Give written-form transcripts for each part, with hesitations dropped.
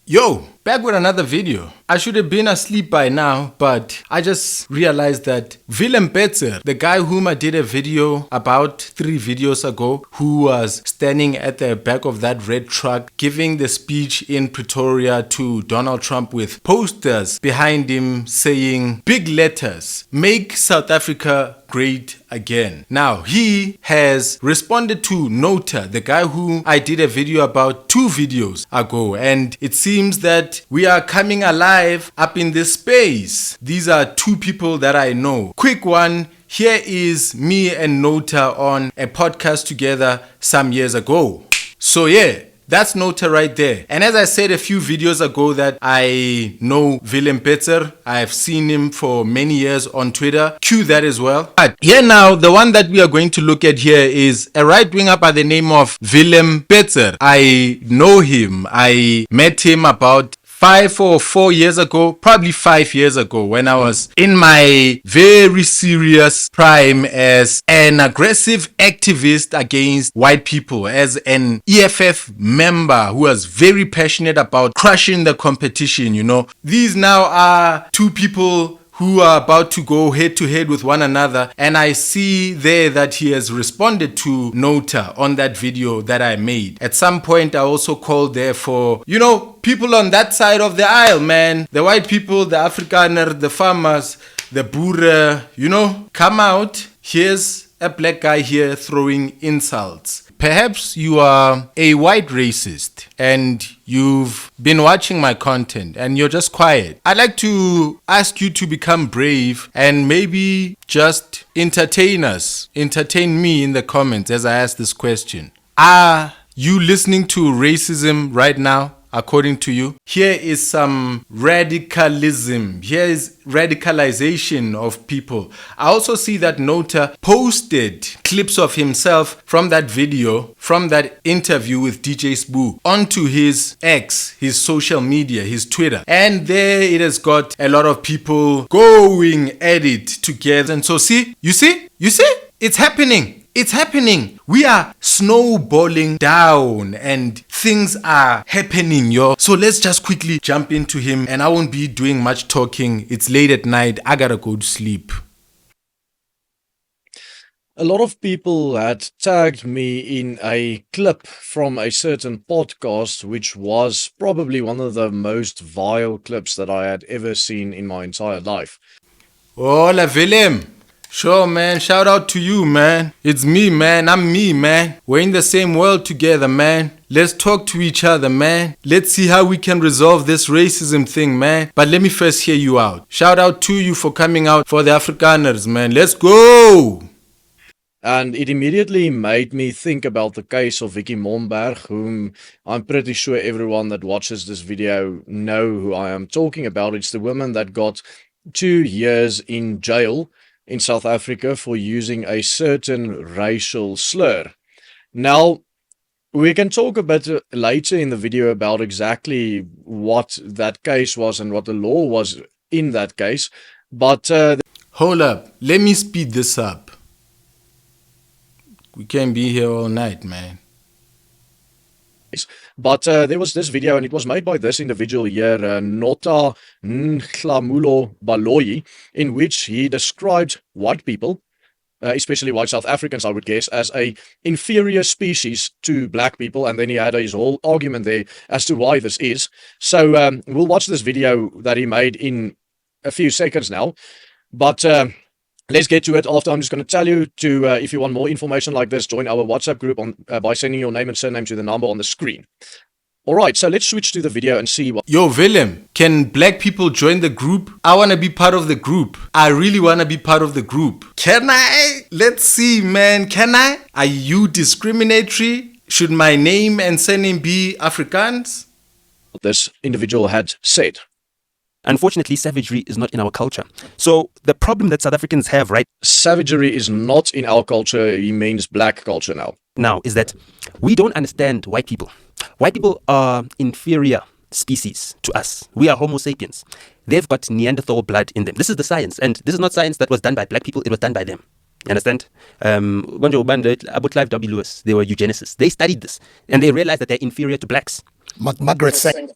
Yo, back with another video. I should have been asleep by now, but I just realized that Willem Petzer, the guy whom I did a video about 3 videos ago, who was standing at the back of that red truck giving the speech in Pretoria to Donald Trump with posters behind him saying big letters, "Make South Africa great again." Now, he has responded to Nota, the guy who I did a video about 2 videos ago, and it seems that we are coming alive up in this space. These are 2 people that I know. Quick one, here is me and Nota on a podcast together some years ago. So yeah, that's Nota right there. And as I said a few videos ago that I know Willem Petzer. I've seen him for many years on Twitter. Cue that as well. But here now, the one that we are going to look at here is a right-winger by the name of Willem Petzer. I know him. I met him about 5 or 4 years ago, probably 5 years ago, when I was in my very serious prime as an aggressive activist against white people, as an EFF member who was very passionate about crushing the competition, you know. These now are 2 people who are about to go head to head with one another, and I see there that he has responded to Nota on that video that I made. At some point I also called there for, you know, people on that side of the aisle, man. The white people, the Afrikaners, the farmers, the boere, you know, come out. Here's a black guy here throwing insults. Perhaps you are a white racist and you've been watching my content and you're just quiet. I'd like to ask you to become brave and maybe just entertain us. Entertain me in the comments as I ask this question. Are you listening to racism right now? According to you, here is some radicalism. Here is radicalization of people. I also see that Nota posted clips of himself from that video, from that interview with DJ Spoo, onto his X, his social media, his Twitter. And there it has got a lot of people going at it together. And so you see, it's happening. It's happening. We are snowballing down and things are happening, yo. So let's just quickly jump into him and I won't be doing much talking. It's late at night. I gotta go to sleep. A lot of people had tagged me in a clip from a certain podcast, which was probably one of the most vile clips that I had ever seen in my entire life. Hola, Willem. Sure, man. Shout out to you, man. It's me, man. I'm me, man. We're in the same world together, man. Let's talk to each other, man. Let's see how we can resolve this racism thing, man. But let me first hear you out. Shout out to you for coming out for the Afrikaners, man. Let's go! And it immediately made me think about the case of Vicky Momberg, whom I'm pretty sure everyone that watches this video know who I am talking about. It's the woman that got 2 years in jail in South Africa for using a certain racial slur. Now, we can talk a bit later in the video about exactly what that case was and what the law was in that case, but hold up, let me speed this up. We can't be here all night, man. But there was this video, and it was made by this individual here, Nota Baloyi, in which he described white people, especially white South Africans, I would guess, as a inferior species to black people, and then he had his whole argument there as to why this is. So we'll watch this video that he made in a few seconds now, but let's get to it. After, I'm just going to tell you to, if you want more information like this, join our WhatsApp group by sending your name and surname to the number on the screen. All right, so let's switch to the video and see what... Yo, Willem, can black people join the group? I want to be part of the group. I really want to be part of the group. Can I? Let's see, man. Can I? Are you discriminatory? Should my name and surname be Afrikaans? This individual had said. Unfortunately, savagery is not in our culture. So the problem that South Africans have right savagery is not in our culture. He means black culture now is that we don't understand white people. White people are inferior species to us. We are Homo sapiens. They've got Neanderthal blood in them. This is the science, and this is not science that was done by black people. It was done by them. You understand? Abu Clive W. Lewis, they were eugenicists. They studied this, and they realized that they're inferior to blacks. Margaret Sanger.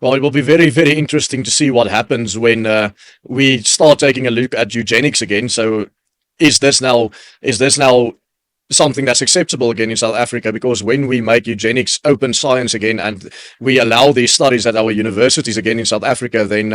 Well, it will be very, very interesting to see what happens when we start taking a look at eugenics again. So, is this now something that's acceptable again in South Africa? Because when we make eugenics open science again and we allow these studies at our universities again in South Africa, then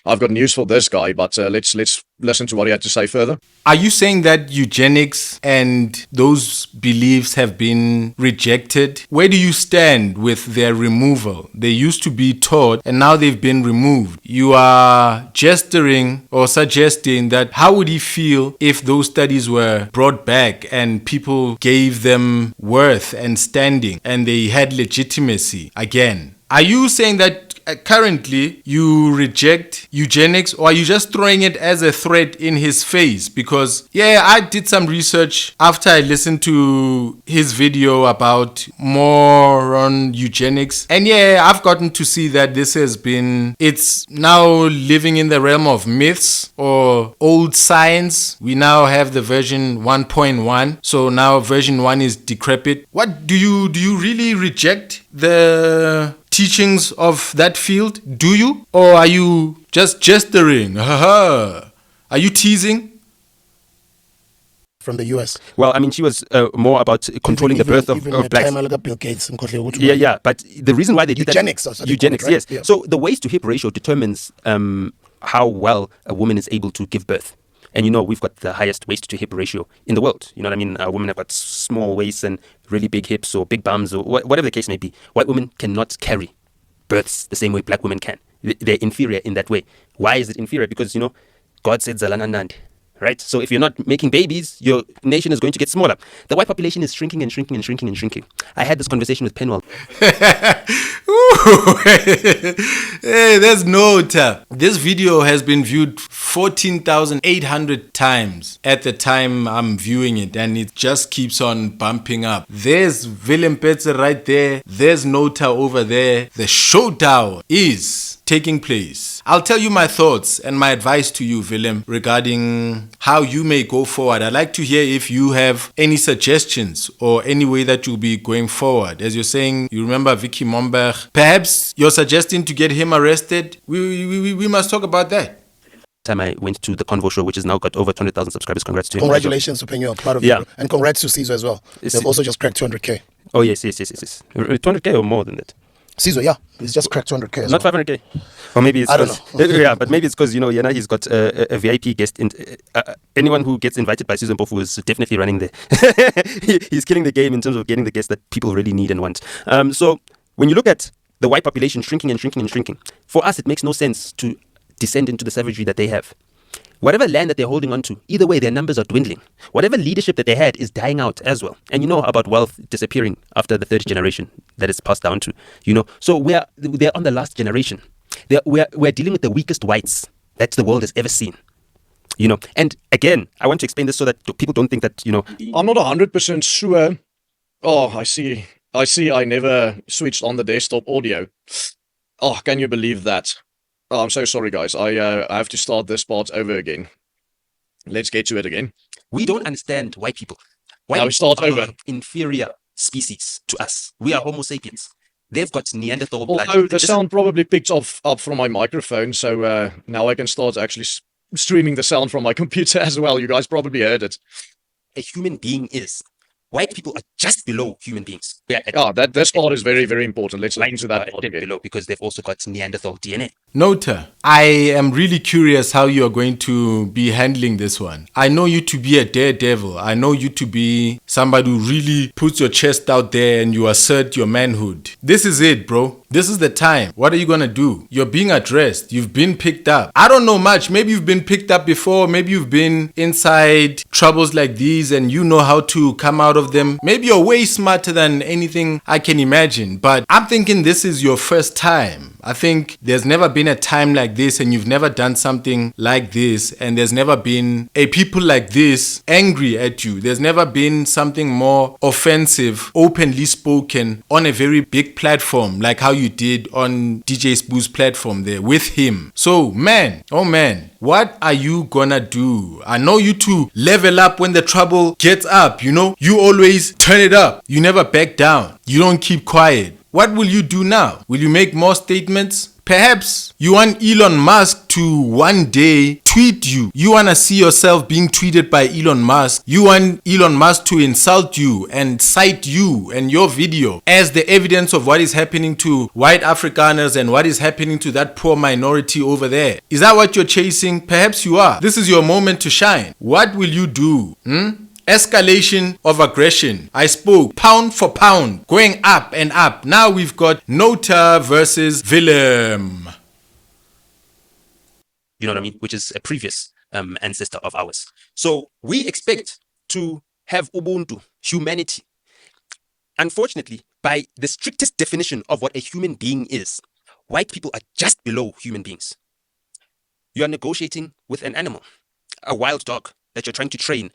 I've got news for this guy. But let's listen to what he had to say further. Are you saying that eugenics and those beliefs have been rejected? Where do you stand with their removal? They used to be taught and now they've been removed. You are gesturing or suggesting that how would he feel if those studies were brought back and people gave them worth and standing and they had legitimacy again? Are you saying that currently you reject eugenics, or are you just throwing it as a threat in his face? Because I did some research after I listened to his video about more on eugenics, and I've gotten to see that it's now living in the realm of myths or old science. We now have the version 1.1, so now version 1 is decrepit. What do you really reject the teachings of that field? Do you? Or are you just gesturing? Are you teasing? From the US. Well, I mean, she was more about controlling the birth of blacks. Bill Gates. Yeah. But the reason why they did eugenics, that... Eugenics, yes. Yeah. So the waist to hip ratio determines how well a woman is able to give birth. And we've got the highest waist to hip ratio in the world. You know what I mean? Women have got small waists and really big hips or big bums or whatever the case may be. White women cannot carry births the same way black women can. They're inferior in that way. Why is it inferior? Because, God said Zalana Nandi, right? So if you're not making babies, your nation is going to get smaller. The white population is shrinking and shrinking and shrinking and shrinking. I had this conversation with Penwell. Hey, there's Nota. This video has been viewed 14,800 times at the time I'm viewing it, and it just keeps on bumping up. There's Willem Petzer right there. There's Nota over there. The showdown is taking place. I'll tell you my thoughts and my advice to you, Willem, regarding how you may go forward. I'd like to hear if you have any suggestions or any way that you'll be going forward. As you're saying, you remember Vicky Momberg. Perhaps you're suggesting to get him arrested. We must talk about that. Time I went to the Convo show, which has now got over 200,000 subscribers. Congrats to him. Congratulations to Penyo, proud of you. And congrats to Caesar as well. They've also just cracked 200k. Oh, yes. 200k or more than that. Caesar, yeah. He's just cracked 200k. Not 500k. Or maybe it's... I don't know. Yeah, but maybe it's because, he's got a VIP guest. Anyone who gets invited by Susan Mpofu is definitely running there. He's killing the game in terms of getting the guests that people really need and want. So when you look at the white population shrinking and shrinking and shrinking, for us, it makes no sense to descend into the savagery that they have. Whatever land that they're holding on to, either way, their numbers are dwindling. Whatever leadership that they had is dying out as well. And you know about wealth disappearing after the third generation that it's passed down to, So they're on the last generation. We're dealing with the weakest whites that the world has ever seen. And again, I want to explain this so that people don't think that, I'm not 100% sure. Oh, I see. I never switched on the desktop audio. Oh, can you believe that? Oh, I'm so sorry, guys. I have to start this part over again. Let's get to it again. We don't understand white people. Now we start over. Inferior species to us. We are Homo sapiens. They've got Neanderthal blood. Although the sound probably picked up from my microphone, so now I can start actually streaming the sound from my computer as well. You guys probably heard it. A human being is. White people are just below human beings. This part is very, very important. Let's link to that part again. Below because they've also got Neanderthal DNA. Nota, I am really curious how you are going to be handling this one. I know you to be a daredevil. I know you to be somebody who really puts your chest out there and you assert your manhood. This is it, bro. This is the time. What are you going to do? You're being addressed. You've been picked up. I don't know much. Maybe you've been picked up before. Maybe you've been inside troubles like these and you know how to come out of them. Maybe you're way smarter than anything I can imagine. But I'm thinking this is your first time. I think there's never been a time like this and you've never done something like this, and there's never been a people like this angry at you. There's never been something more offensive, openly spoken on a very big platform like how you did on DJ Spoo's platform there with him. So man, what are you gonna do? I know you two level up when the trouble gets up, you always turn it up. You never back down. You don't keep quiet. What will you do now? Will you make more statements? Perhaps you want Elon Musk to one day tweet you. You want to see yourself being tweeted by Elon Musk. You want Elon Musk to insult you and cite you and your video as the evidence of what is happening to white Afrikaners and what is happening to that poor minority over there. Is that what you're chasing? Perhaps you are. This is your moment to shine. What will you do? Escalation of aggression. I spoke pound for pound, going up and up. Now we've got Nota versus Willem. You know what I mean? Which is a previous ancestor of ours. So we expect to have Ubuntu, humanity. Unfortunately, by the strictest definition of what a human being is, white people are just below human beings. You are negotiating with an animal, a wild dog that you're trying to train.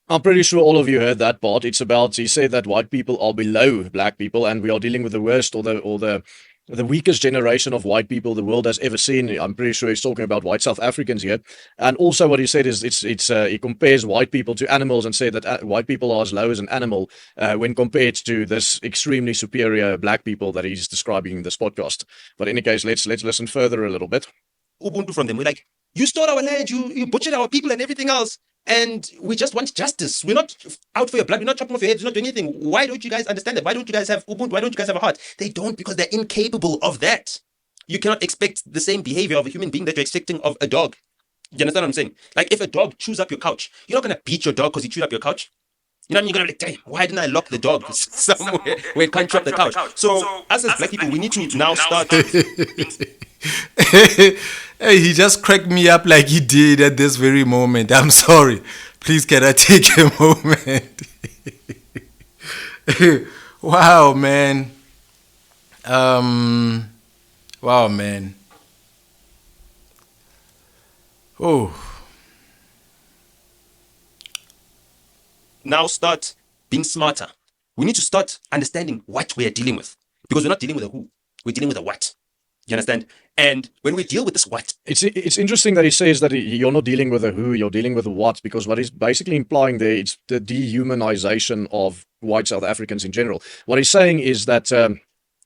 I'm pretty sure all of you heard that part. It's about, he said that white people are below black people and we are dealing with the worst or the weakest generation of white people the world has ever seen. I'm pretty sure he's talking about white South Africans here. And also what he said is he compares white people to animals and said that white people are as low as an animal when compared to this extremely superior black people that he's describing in this podcast. But in any case, let's listen further a little bit. Ubuntu from them. We're like, you stole our land, you butchered our people and everything else. And we just want justice. We're not out for your blood. We're not chopping off your heads. We're not doing anything. Why don't you guys understand that? Why don't you guys have Ubuntu? Why don't you guys have a heart? They don't, because they're incapable of that. You cannot expect the same behavior of a human being that you're expecting of a dog. You understand what I'm saying? Like if a dog chews up your couch, you're not going to beat your dog because he chewed up your couch. You know what I mean? You're going to be like, damn, why didn't I lock the dog somewhere where it can't chew up the couch? So us as black people, we need to now start... Hey, he just cracked me up like he did at this very moment. I'm sorry. Please, can I take a moment? Wow, man. Wow, man. Oh. Now start being smarter. We need to start understanding what we are dealing with. Because we're not dealing with a who. We're dealing with a what. You understand? And when we deal with this what... It's interesting that he says that you're not dealing with a who, you're dealing with a what, because what he's basically implying there, it's the dehumanization of white South Africans in general. What he's saying is that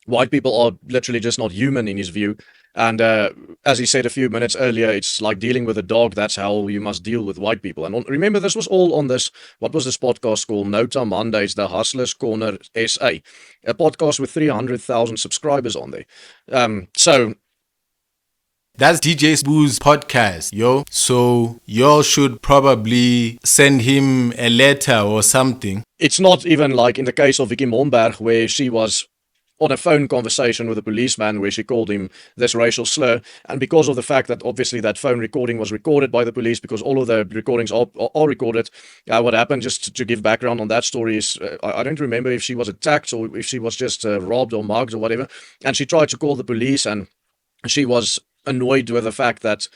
white people are literally just not human in his view. And as he said a few minutes earlier, it's like dealing with a dog. That's how you must deal with white people. And remember, this was all on this, what was this podcast called? Nota Mondays, the Hustlers Corner SA, a podcast with 300,000 subscribers on there. So that's DJ Spoo's podcast, yo. So y'all should probably send him a letter or something. It's not even like in the case of Vicky Momberg, where she was on a phone conversation with a policeman where she called him this racial slur. And because of the fact that obviously that phone recording was recorded by the police, because all of the recordings are recorded, what happened, just to give background on that story, is I don't remember if she was attacked or if she was just robbed or mugged or whatever. And she tried to call the police and she was annoyed with the fact that,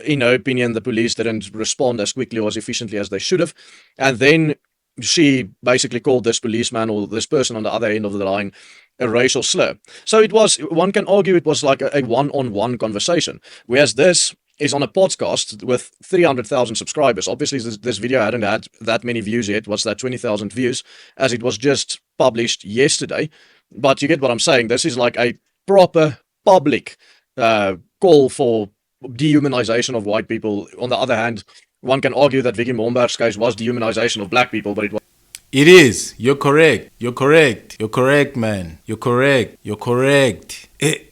in her opinion, the police didn't respond as quickly or as efficiently as they should have. And then she basically called this policeman or this person on the other end of the line a racial slur. So it was, one can argue it was like a one-on-one conversation, whereas this is on a podcast with 300,000 subscribers. Obviously, this video hadn't had that many views yet. What's that, 20,000 views, as it was just published yesterday. But you get what I'm saying. This is like a proper public call for dehumanization of white people. On the other hand, one can argue that Vicky Momberg's case was dehumanization of black people, but it was... It is. You're correct. You're correct. You're correct, man. You're correct. You're correct.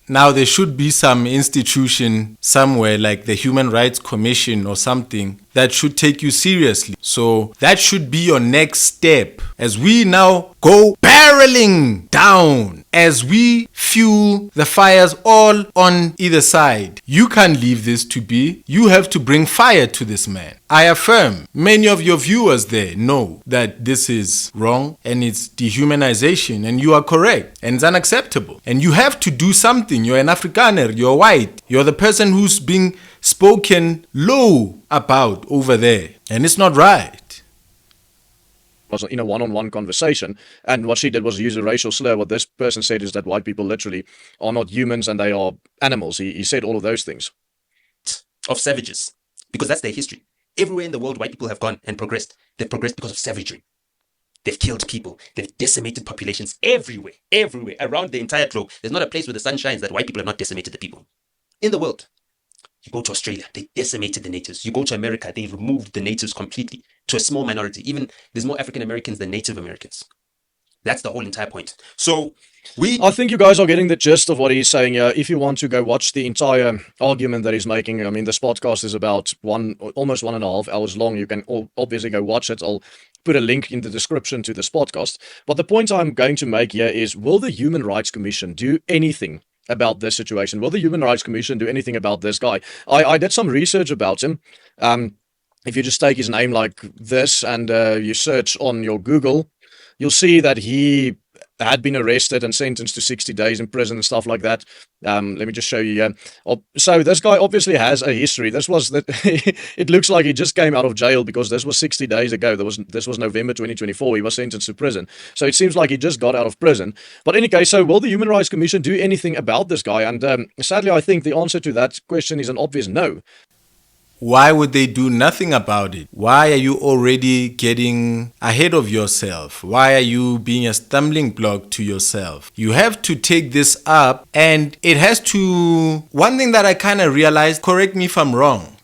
Now, there should be some institution somewhere like the Human Rights Commission or something that should take you seriously. So that should be your next step as we now go barreling down, as we fuel the fires all on either side. You can't leave this to be. You have to bring fire to this man. I affirm many of your viewers there know that this is wrong and it's dehumanization, and you are correct and it's unacceptable. And you have to do something. You're an Afrikaner, you're white, you're the person who's being spoken low about over there, and it's not right. Was in a one-on-one conversation, and what she did was use a racial slur. What this person said is that white people literally are not humans and they are animals. He said all of those things. Of savages, because that's their history. Everywhere in the world, white people have gone and progressed. They've progressed because of savagery. They've killed people. They've decimated populations everywhere, around the entire globe. There's not a place where the sun shines that white people have not decimated the people. In the world. You go to Australia, they decimated the natives. You go to America, they removed the natives completely to a small minority. Even there's more African Americans than Native Americans. That's the whole entire point. So I think you guys are getting the gist of what he's saying here. If you want to go watch the entire argument that he's making, I mean, this podcast is about almost 1.5 hours long. You can obviously go watch it. I'll put a link in the description to this podcast. But the point I'm going to make here is, will the Human Rights Commission do anything about this situation? Will the Human Rights Commission do anything about this guy? I did some research about him. If you just take his name like this and you search on your Google, you'll see that he had been arrested and sentenced to 60 days in prison and stuff like that. Let me just show you. So this guy obviously has a history. It looks like he just came out of jail, because this was 60 days ago. This was November 2024. He was sentenced to prison. So it seems like he just got out of prison. But in any case, so will the Human Rights Commission do anything about this guy? And sadly, I think the answer to that question is an obvious no. Why would they do nothing about it? Why are you already getting ahead of yourself? Why are you being a stumbling block to yourself? You have to take this up, and it has to... One thing that I kind of realized, correct me if I'm wrong.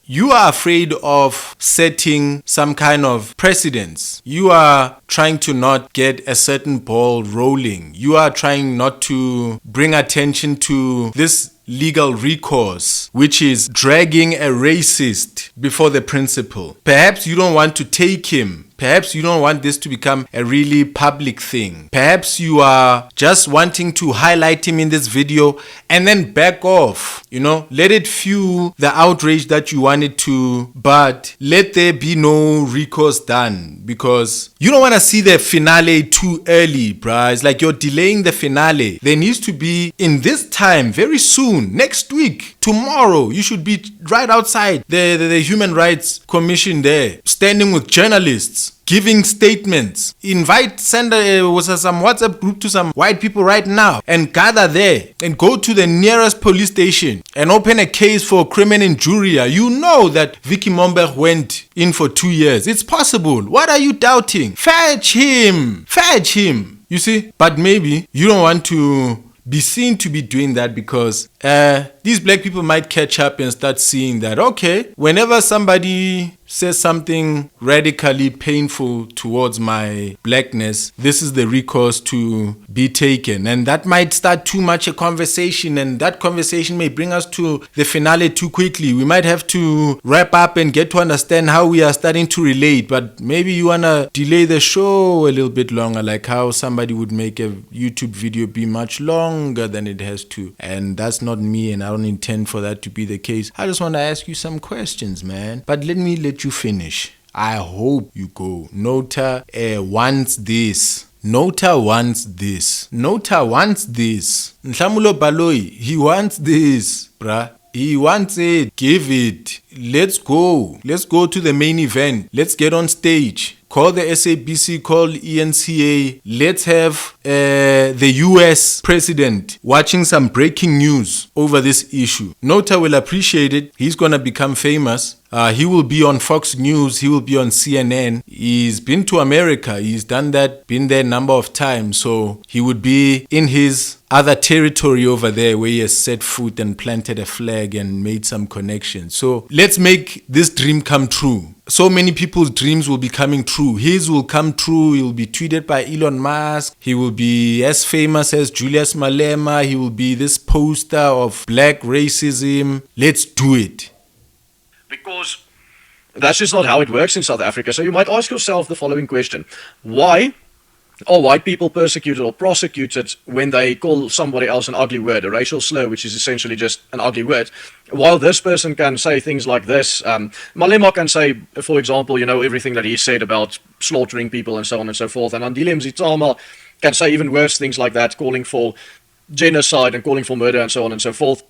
You are afraid of setting some kind of precedence. You are trying to not get a certain ball rolling. You are trying not to bring attention to this legal recourse, which is dragging a racist before the principal. Perhaps you don't want to take him. Perhaps you don't want this to become a really public thing. Perhaps you are just wanting to highlight him in this video and then back off. Let it fuel the outrage that you wanted to, but let there be no recourse done, because you don't want to see the finale too early, bruh. It's like you're delaying the finale. There needs to be, in this time, very soon, next week, tomorrow, you should be right outside the Human Rights Commission there, standing with journalists, giving statements. Send some WhatsApp group to some white people right now and gather there and go to the nearest police station and open a case for criminal injuria. You know that Vicky Momberg went in for 2 years. It's possible. What are you doubting? Fetch him. You see? But maybe you don't want to be seen to be doing that, because these black people might catch up and start seeing that, okay, whenever somebody says something radically painful towards my blackness, this is the recourse to be taken. And that might start too much a conversation, and that conversation may bring us to the finale too quickly. We might have to wrap up and get to understand how we are starting to relate, but maybe you want to delay the show a little bit longer, like how somebody would make a YouTube video be much longer than it has to. And that's not me, and I don't intend for that to be the case. I just want to ask you some questions, man. But let me let you finish. I hope you go. Nota wants this. Nota wants this. Nota Baloyi, he wants this, bruh. He wants it. Give it. Let's go. Let's go to the main event. Let's get on stage. Call the SABC, call ENCA. Let's have the US president watching some breaking news over this issue. Nota will appreciate it. He's going to become famous. He will be on Fox News. He will be on CNN. He's been to America. He's done that, been there a number of times. So he would be in his other territory over there where he has set foot and planted a flag and made some connections. So let's make this dream come true. So many people's dreams will be coming true. His will come true. He will be tweeted by Elon Musk. He will be as famous as Julius Malema. He will be this poster of black racism. Let's do it. Because that's just not how it works in South Africa. So you might ask yourself the following question. Why are white people persecuted or prosecuted when they call somebody else an ugly word, a racial slur, which is essentially just an ugly word, while this person can say things like this? Malema can say, for example, everything that he said about slaughtering people and so on and so forth. And Andile Mzitama can say even worse things like that, calling for genocide and calling for murder and so on and so forth.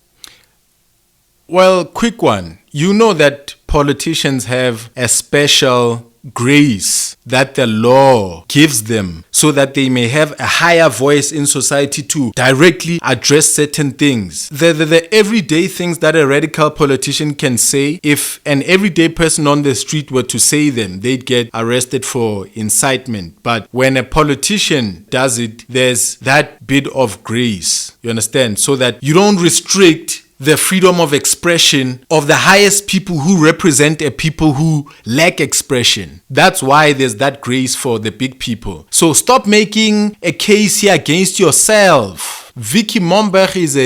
Well, quick one. You know that politicians have a special grace that the law gives them so that they may have a higher voice in society to directly address certain things. The everyday things that a radical politician can say, if an everyday person on the street were to say them, they'd get arrested for incitement. But when a politician does it, there's that bit of grace, you understand? So that you don't restrict the freedom of expression of the highest people who represent a people who lack expression. That's why there's that grace for the big people. So stop making a case here against yourself. Vicky Momberg is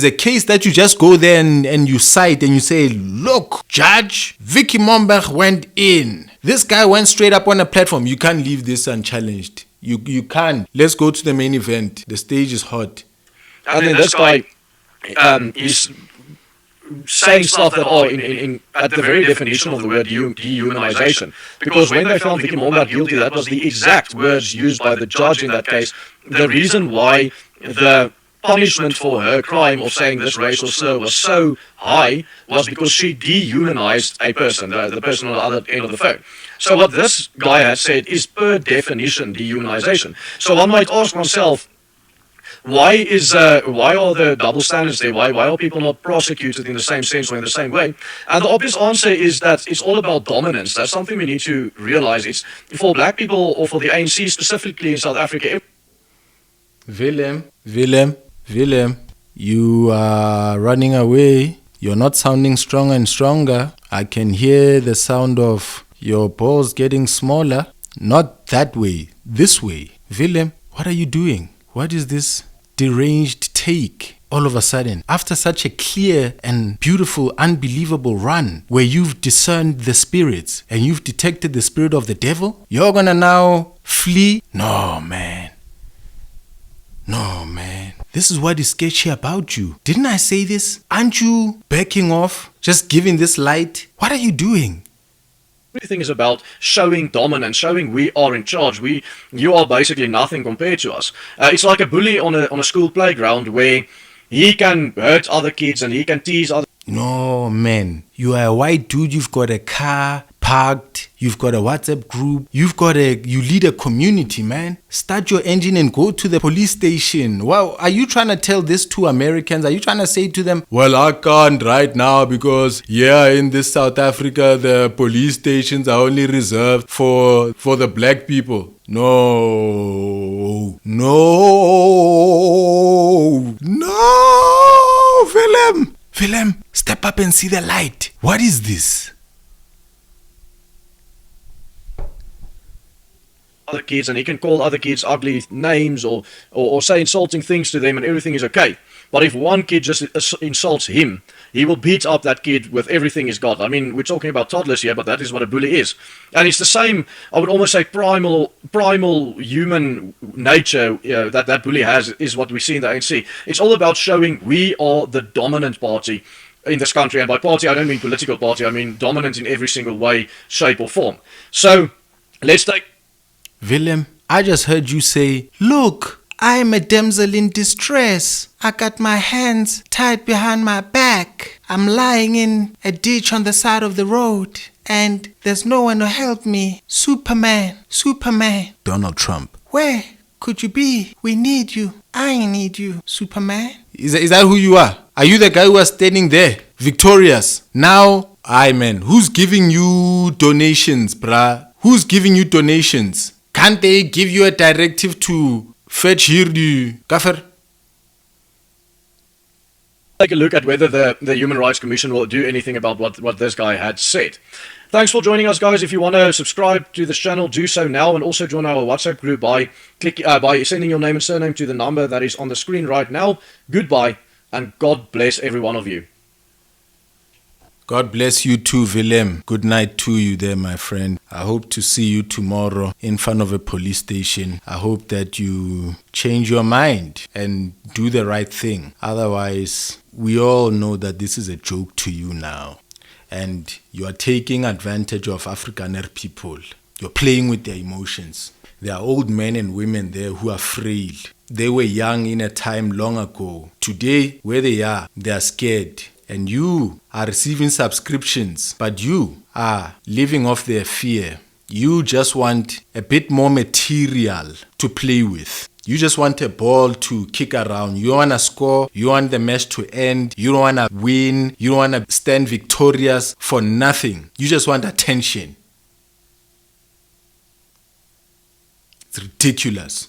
a case that you just go there and you cite and you say, look, judge, Vicky Momberg went in. This guy went straight up on a platform. You can't leave this unchallenged. You can't. Let's go to the main event. The stage is hot. And then this guy is saying stuff that are at the very definition of the word dehumanization. Because when they found Vicky Momberg guilty, that was the exact words used by the judge in that case. The reason why the punishment for her crime of saying this racial slur was so high was because she dehumanized a person, the person on the other end of the phone. So what this guy has said is per definition dehumanization. So one might ask oneself, why are the double standards there? Why are people not prosecuted in the same sense or in the same way? And the obvious answer is that it's all about dominance. That's something we need to realize. It's for black people or for the ANC specifically in South Africa. Willem, you are running away. You're not sounding stronger and stronger. I can hear the sound of your balls getting smaller. Not that way, this way. Willem, what are you doing? What is this deranged take all of a sudden? After such a clear and beautiful, unbelievable run where you've discerned the spirits and you've detected the spirit of the devil, you're gonna now flee? No, man. This is what is sketchy about you. Didn't I say this? Aren't you backing off? Just giving this light? What are you doing? Everything is about showing dominance, showing we are in charge. You are basically nothing compared to us. It's like a bully on a school playground where he can hurt other kids and he can tease other. No, man. You are a white dude. You've got a car parked. You've got a WhatsApp group. You lead a community, man. Start your engine and go to the police station. Wow, are you trying to tell this to Americans? Are you trying to say to them, well, I can't right now because, in this South Africa, the police stations are only reserved for the black people? No, Willem, step up and see the light. What is this? Other kids, and he can call other kids ugly names or say insulting things to them, and everything is okay. But if one kid just insults him, he will beat up that kid with everything he's got. I mean, we're talking about toddlers here, but that is what a bully is. And it's the same, I would almost say primal human nature that bully has is what we see in the ANC. It's all about showing we are the dominant party in this country. And by party, I don't mean political party. I mean dominant in every single way, shape or form. So let's take... Willem, I just heard you say, look, I am a damsel in distress. I got my hands tied behind my back. I'm lying in a ditch on the side of the road and there's no one to help me. Superman. Donald Trump. Where could you be? We need you. I need you, Superman. Is that who you are? Are you the guy who was standing there, victorious? Now, man, who's giving you donations, bruh? Who's giving you donations? Can't they give you a directive to fetch here the kafir? Take a look at whether the Human Rights Commission will do anything about what this guy had said. Thanks for joining us, guys. If you want to subscribe to this channel, do so now, and also join our WhatsApp group by sending your name and surname to the number that is on the screen right now. Goodbye, and God bless every one of you. God bless you too, Willem. Good night to you there, my friend. I hope to see you tomorrow in front of a police station. I hope that you change your mind and do the right thing. Otherwise, we all know that this is a joke to you now. And you are taking advantage of Afrikaner people. You're playing with their emotions. There are old men and women there who are frail. They were young in a time long ago. Today, where they are scared. and you are receiving subscriptions, but you are living off their fear. You just want a bit more material to play with. You just want a ball to kick around. You want to score. You want the match to end. You don't want to win. You don't want to stand victorious for nothing. You just want attention. It's ridiculous.